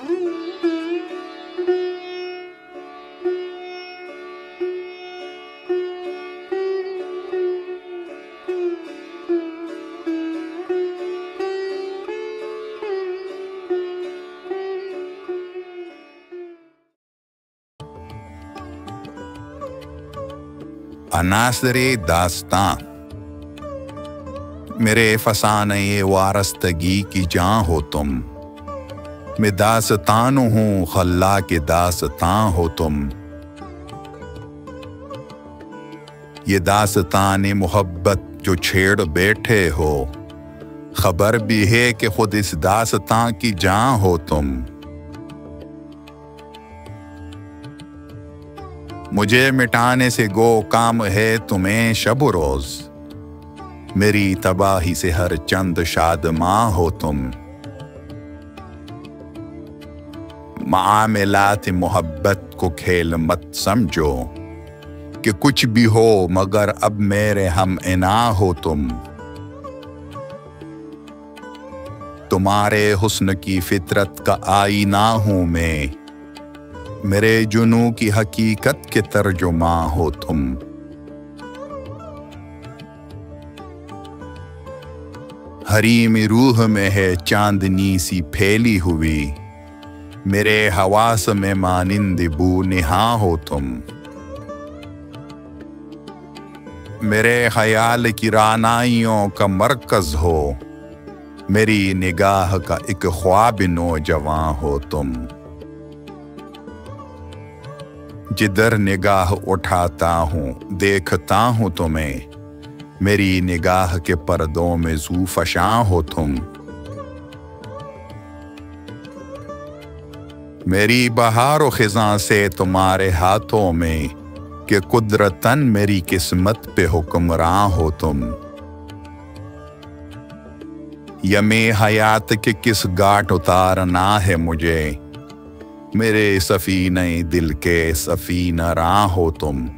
अनासरे दास्तां। मेरे फसाने वारस्तगी की जान हो तुम। मैं दास्तान हूँ खल्ला के दास्तां हो तुम। ये दास्तान मोहब्बत जो छेड़ बैठे हो, खबर भी है कि खुद इस दास्तां की जान हो तुम। मुझे मिटाने से गो काम है तुम्हें शब रोज। मेरी तबाही से हर चंद शादमां हो तुम। मामलात मोहब्बत को खेल मत समझो कि कुछ भी हो मगर अब मेरे हम इना हो तुम। तुम्हारे हुस्न की फितरत का आईना हूं मैं। मेरे जुनू की हकीकत के तर्जुमा हो तुम। हरीम रूह में है चांदनी सी फैली हुई। मेरे हवास में मानिंद बू निहा हो तुम। मेरे ख्याल की रानाइयों का मरकज हो। मेरी निगाह का एक ख्वाब नौजवां हो तुम। जिधर निगाह उठाता हूँ देखता हूँ तुम्हें। मेरी निगाह के पर्दों में ज़ूफ़शां हो तुम। मेरी बहार ख़िज़ां से तुम्हारे हाथों में कि कुदरतन मेरी किस्मत पे हुक्मरां हो तुम। यमे हयात के किस घाट उतारना है मुझे। मेरे सफीने दिल के सफीना राह हो तुम।